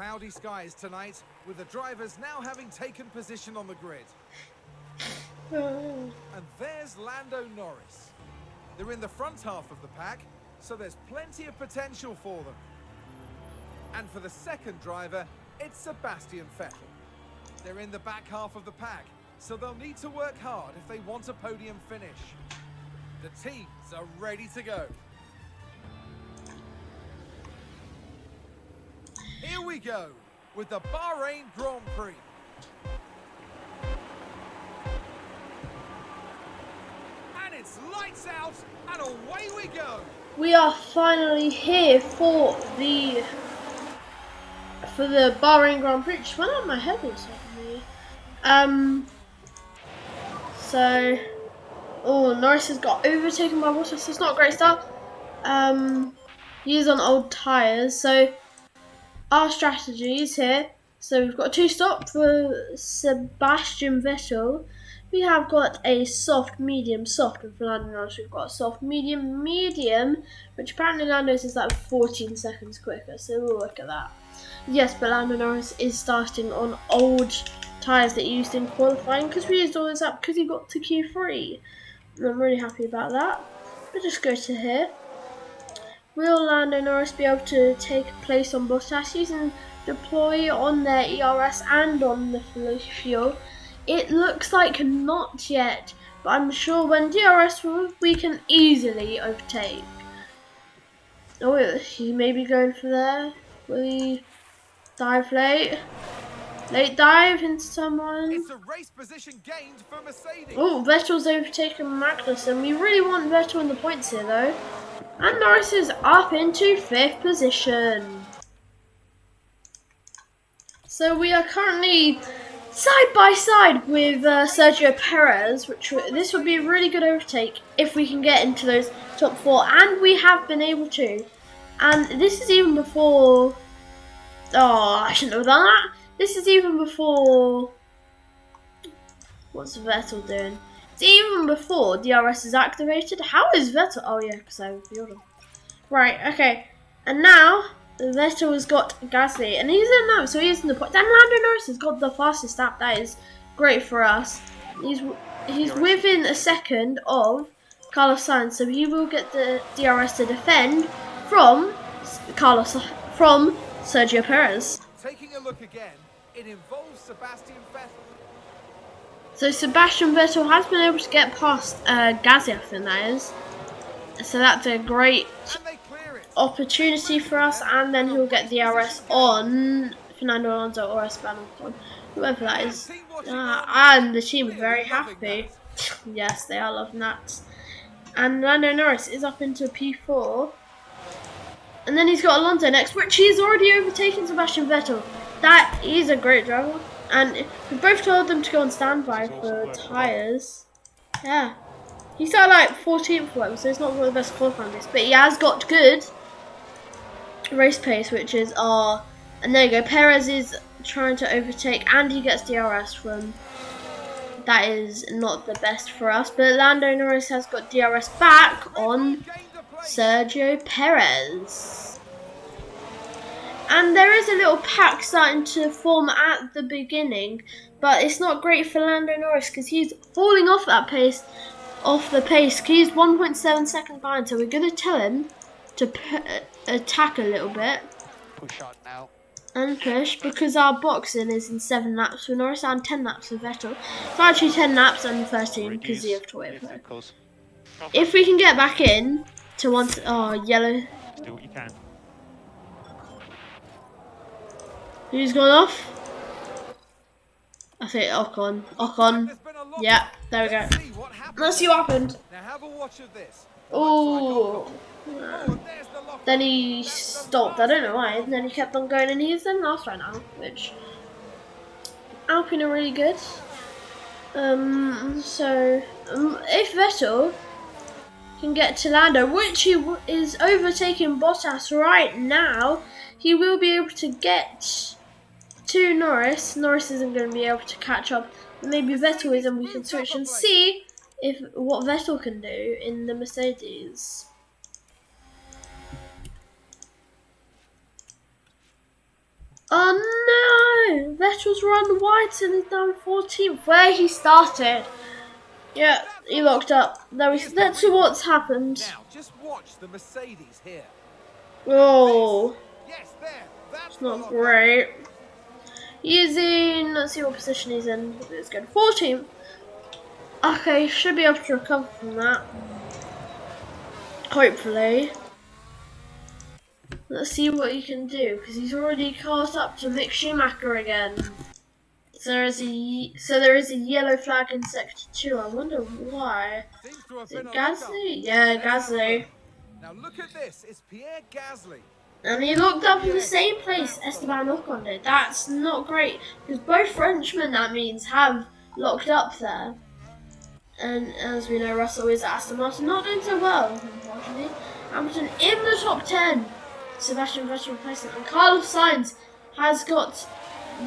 cloudy skies tonight, with the drivers now having taken position on the grid. And there's Lando Norris. They're in the front half of the pack, so there's plenty of potential for them. And for the second driver, it's Sebastian Vettel. They're in the back half of the pack, so they'll need to work hard if they want a podium finish. The teams are ready to go. Here we go with the Bahrain Grand Prix. And it's lights out and away we go. We are finally here for the Bahrain Grand Prix. Just went out my head or something. Norris has got overtaken by Bottas. It's not a great start. He's on old tyres, so our strategies here. So we've got a 2-stop for Sebastian Vettel. We have got a soft, medium, soft, and for Lando Norris we've got a soft, medium, medium, which apparently Lando's is like 14 seconds quicker, so we'll look at that. Yes, but Lando Norris is starting on old tyres that he used in qualifying, because we used all this up because he got to Q3. And I'm really happy about that. We'll just go to here. Will Lando Norris be able to take place on Bottas using deploy on their ERS and on the fuel? It looks like not yet, but I'm sure when DRS we can easily overtake. Oh, he may be going for there. Will he dive late? Late dive into someone. It's a race position gained for Mercedes. Oh, Vettel's overtaken Magnussen. We really want Vettel in the points here though. And Norris is up into 5th position. So we are currently side by side with Sergio Perez, this would be a really good overtake if we can get into those top 4, and we have been able to. And this is even before. Oh, I shouldn't have done that. This is even before. What's Vettel doing? It's even before DRS is activated. How is Vettel? Oh yeah, because I revealed him. Right. Okay. And now Vettel has got Gasly, and he's in now, so he's in the point. Then Lando Norris has got the fastest lap. That is great for us. He's within a second of Carlos Sainz, so he will get the DRS to defend from Sergio Perez. Taking a look again, it involves Sebastian Vettel. So Sebastian Vettel has been able to get past Gasly, I think that is. So that's a great opportunity for us, and then he'll get DRS on Fernando Alonso or Esteban Ocon, whoever that is. And the team are very happy. Yes, they are loving that. And Lando Norris is up into P4. And then he's got Alonso next, which he's already overtaken Sebastian Vettel. That is a great driver. And we both told them to go on standby for tyres. Yeah. He started like 14th for him, so it's not one of the best qualifying race, but he has got good race pace, which is and there you go. Perez is trying to overtake, and he gets DRS from. That is not the best for us, but Lando Norris has got DRS back on Sergio Perez. And there is a little pack starting to form at the beginning, but it's not great for Lando Norris because he's falling off the pace. He's 1.7 seconds behind, so we're going to tell him to attack a little bit. Push on now. And push, because our boxing is in 7 laps for Norris and 10 laps for Vettel. It's actually 10 laps and 13 because you have to wait for it. If we can get back in to yellow. Just do what you can. Who's gone off? I think Ocon. Ocon. Yeah, there we go. Let's see what happened. Now have a watch of this. Oh. Then he stopped. I don't know why. And then he kept on going, and he's in last right now, which Alpine are really good. If Vettel can get to Lando, which he is overtaking Bottas right now, he will be able to get to Norris. Norris isn't going to be able to catch up. Maybe Vettel is, and we can switch and see what Vettel can do in the Mercedes. Oh no! Vettel's run wide and is down 14th where he started. Yeah, he locked up. That's what's happened. Now, just watch the Mercedes here. Oh, Yes, there. That's it's the not lockup. great. He's in, let's see what position he's in. It's good. 14th. Okay, should be able to recover from that. Hopefully. Let's see what he can do, because he's already caught up to Mick Schumacher again. So there is a yellow flag in sector 2. I wonder why. Seems to have Is it been a lockup. Gasly? Yeah, Let's have a Gasly. look. Now look at this. It's Pierre Gasly. And he locked up in the same place Esteban Ocon did. That's not great, because both Frenchmen, that means, have locked up there. And as we know, Russell is at Aston Martin, not doing so well, unfortunately. Hamilton in the top 10. Sebastian Vettel replacement. And Carlos Sainz has got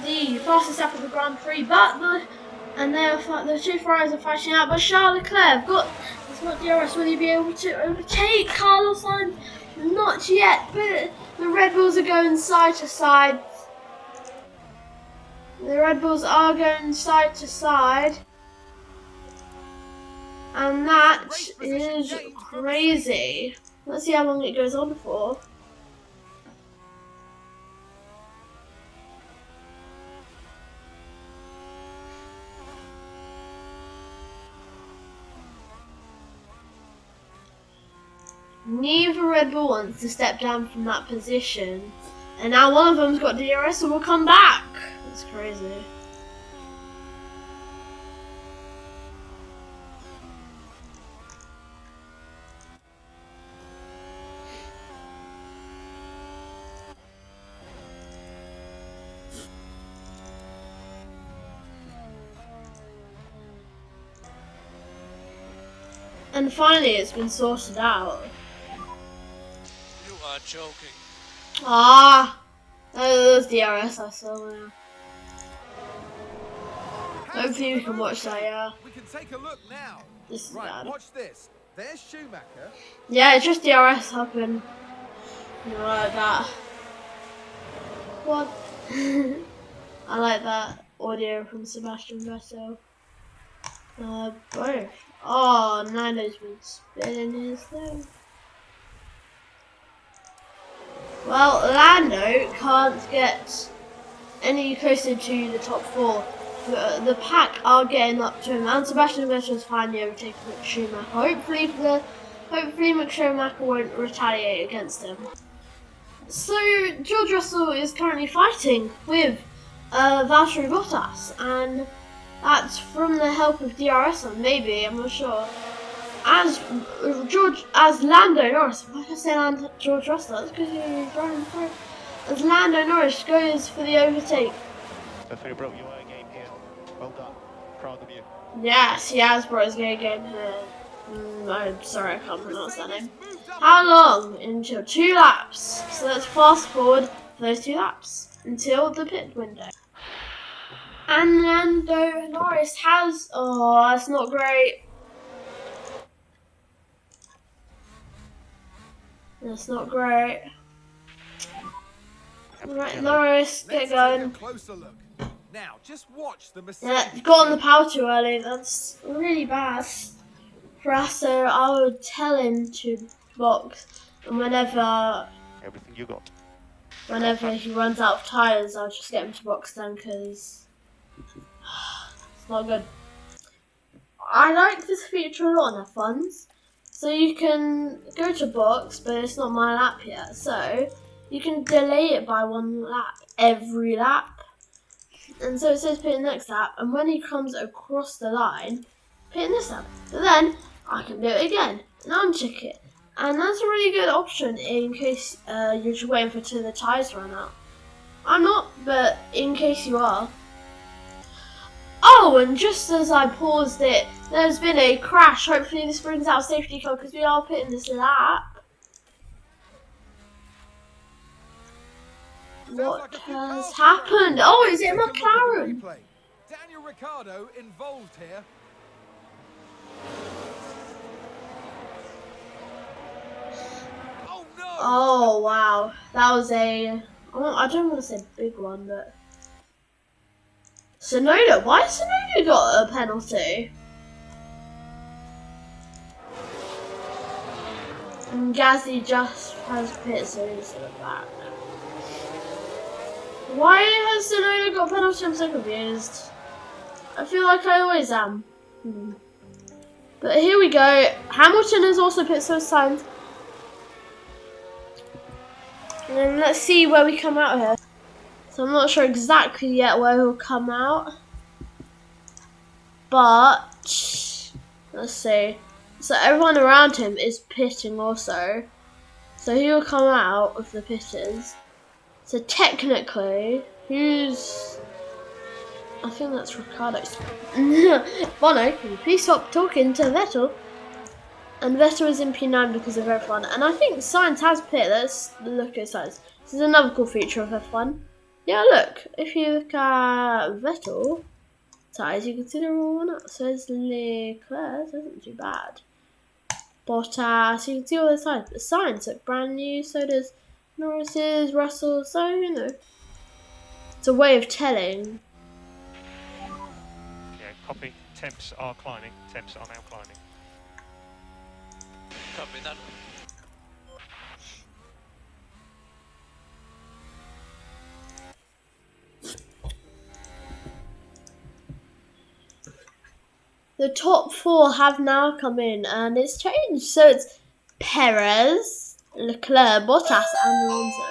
the fastest lap of the Grand Prix, but the two Ferraris are fighting out. But Charles Leclerc he's got DRS. Will he be able to overtake Carlos Sainz? Not yet, but the Red Bulls are going side to side. The Red Bulls are going side to side. And that is crazy. Let's see how long it goes on for. Neither Red Bull wants to step down from that position. And now one of them's got DRS and will come back. That's crazy. And finally it's been sorted out. You are joking. Ah, that was DRS I saw now. Hopefully we can watch that, yeah. We can take a look now. This is Right, bad. watch this. There's Schumacher. Yeah, it's just DRS happened. You know, like that. What? I like that audio from Sebastian Vettel. Both. Oh, Nando's been spinning his thing. Well, Lando can't get any closer to the top 4. The pack are getting up to him, and Sebastian Vettel's finally overtaken Mick Schumacher. Hopefully Mick Schumacher won't retaliate against him. So George Russell is currently fighting with Valtteri Bottas, and that's from the help of DRS, or maybe, I'm not sure. As Lando Norris, why did I say George Russell? That's because he's running through. As Lando Norris goes for the overtake. That's really broke your game here. Well done. Proud of you. Yes, he has brought his game here. I'm sorry, I can't pronounce that name. How long? Until 2 laps. So let's fast forward for those 2 laps until the pit window. And Lando Norris has. Oh, that's not great. That's not great. Alright, Norris, get going. Closer look. Now, just watch the Mercedes. Yeah, got on the power too early. That's really bad for us. So I would tell him to box, and whenever Everything you got. he runs out of tyres, I'll just get him to box then, because it's not good. I like this feature a lot on F1s. So you can go to box, but it's not my lap yet. So you can delay it by 1 lap every lap. And so it says pit in the next lap, and when he comes across the line, pit in this lap. But then I can do it again and uncheck it. And that's a really good option in case you're just waiting for the tyres to run out. I'm not, but in case you are. Oh, and just as I paused it, there's been a crash. Hopefully this brings out a safety car because we are pitting this lap. What has happened? Oh, is it McLaren? Daniel Ricciardo involved here. Oh no! Oh wow, that was a I don't want to say big one, but Tsunoda. Why has Tsunoda got a penalty? And Gasly just has pit, so he's at the back. Why has Tsunoda got a penalty? I'm so confused. I feel like I always am. But here we go. Hamilton has also pit, so Sainz. And then let's see where we come out here. So I'm not sure exactly yet where he'll come out. But let's see. So everyone around him is pitting also. So he'll come out of the pitters. So technically, I think that's Ricciardo. Bono, can you please stop talking to Vettel? And Vettel is in P9 because of F1. And I think Sainz has pit. Let's look at Sainz. This is another cool feature of F1. Yeah, look. If you look at Vettel tyres, you can see they're all up. So it's Leclerc. Isn't too bad. Bottas. You can see all the tyres. But Sainz look brand new. So does Norris's, Russell. So, you know. It's a way of telling. Yeah, copy. Temps are climbing. Temps are now climbing. Copy that. The top 4 have now come in and it's changed. So it's Perez, Leclerc, Bottas and Alonso.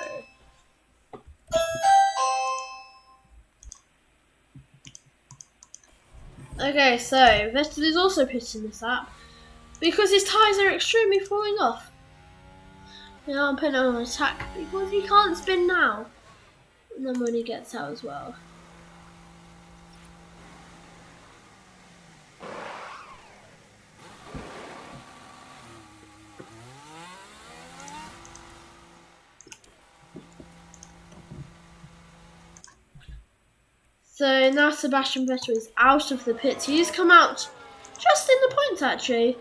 Okay, so Vettel is also pitching this up because his tyres are extremely falling off. Now I'm putting him on attack because he can't spin now. And then when he gets out as well. So now Sebastian Vettel is out of the pits. He's come out just in the points actually.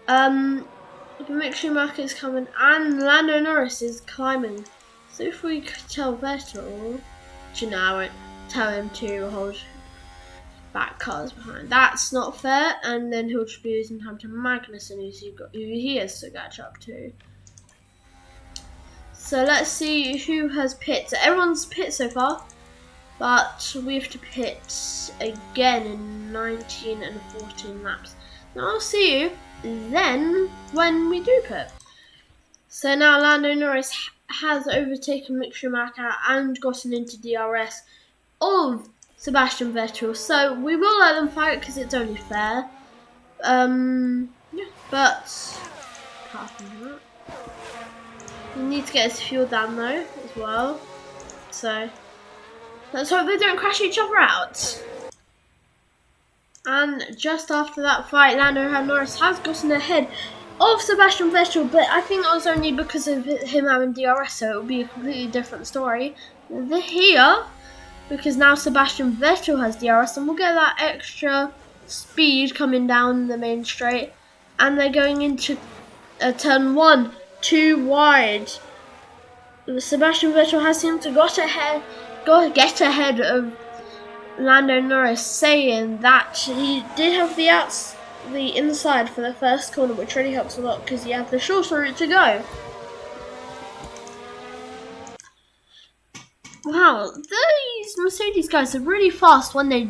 Mick Schumacher is coming and Lando Norris is climbing. So if we could tell Vettel, you know, I won't tell him to hold back cars behind. That's not fair. And then he'll just be losing time to Magnussen, who he has to catch up to. So let's see who has pit. So everyone's pit so far. But we have to pit again in 19 and 14 laps. Now I'll see you then when we do pit. So now Lando Norris has overtaken Mick Schumacher and gotten into DRS of Sebastian Vettel. So we will let them fight because it's only fair. Yeah, but apart from that, we need to get his fuel down though as well. So let's hope they don't crash each other out. And just after that fight, Lando Norris has gotten ahead of Sebastian Vettel, but I think it was only because of him having DRS, so it will be a completely different story here, because now Sebastian Vettel has DRS, and we'll get that extra speed coming down the main straight, and they're going into turn 1, too wide. Sebastian Vettel has seemed to get ahead of Lando Norris, saying that he did have the inside for the first corner, which really helps a lot because you have the shorter route to go. Wow, these Mercedes guys are really fast when they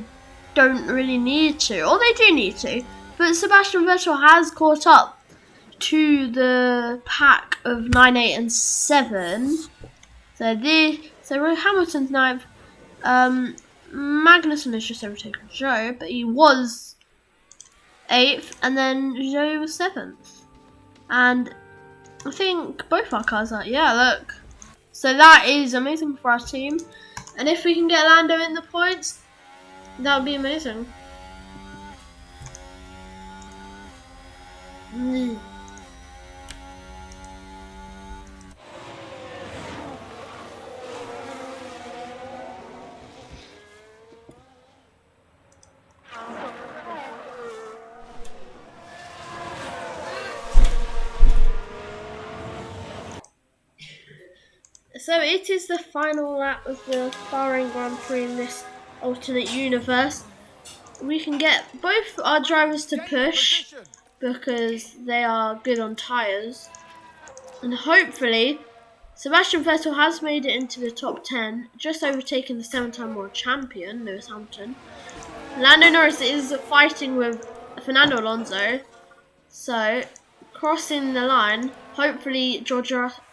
don't really need to, or they do need to. But Sebastian Vettel has caught up to the pack of 9, 8 and 7. So Hamilton's 9th. Magnussen has just overtaken Joe, but he was 8th, and then Joe was 7th. And I think both our cars are, yeah, look. So that is amazing for our team. And if we can get Lando in the points, that would be amazing. So it is the final lap of the Bahrain Grand Prix in this alternate universe. We can get both our drivers to push because they are good on tyres. And hopefully, Sebastian Vettel has made it into the top 10, just overtaking the 7-time world champion, Lewis Hamilton. Lando Norris is fighting with Fernando Alonso. So, crossing the line, hopefully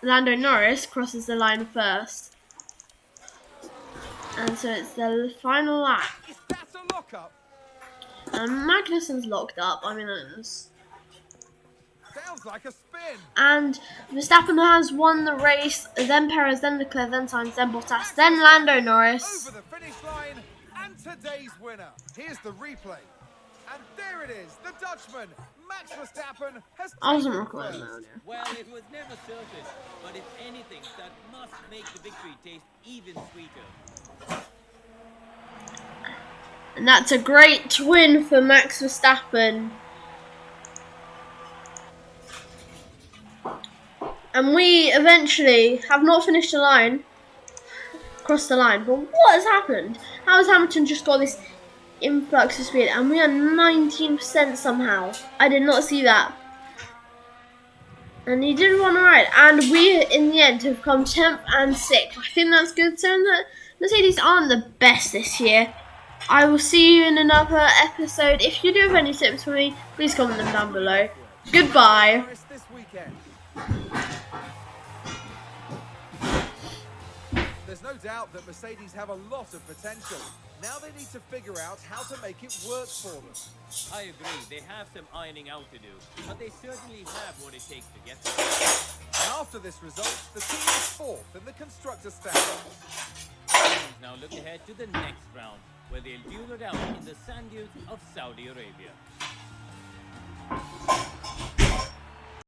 Lando Norris crosses the line first. And so it's the final lap. Is that a lock-up? And Magnussen's locked up, I mean it's... Sounds like a spin. And Verstappen has won the race, then Perez, then Leclerc, then Sainz, then Bottas, then Lando Norris. Over the finish line, and today's winner. Here's the replay. And there it is, the Dutchman, Max Verstappen, has I wasn't taken recording first. that. Well, it was never certain, but if anything, that must make the victory taste even sweeter. And that's a great win for Max Verstappen. And we eventually have not finished the line, crossed the line. But what has happened? How has Hamilton just got this influx of speed? And we are 19% somehow. I did not see that. And he did one right. And we, in the end, have come 10th and 6th. I think that's good. So that Mercedes aren't the best this year. I will see you in another episode. If you do have any tips for me, please comment them down below. Goodbye. This weekend. There's no doubt that Mercedes have a lot of potential. Now they need to figure out how to make it work for them. I agree, they have some ironing out to do, but they certainly have what it takes to get there. And after this result, the team is 4th in the Constructors' Standings. Teams now look ahead to the next round, where they'll duel it out in the sand dunes of Saudi Arabia.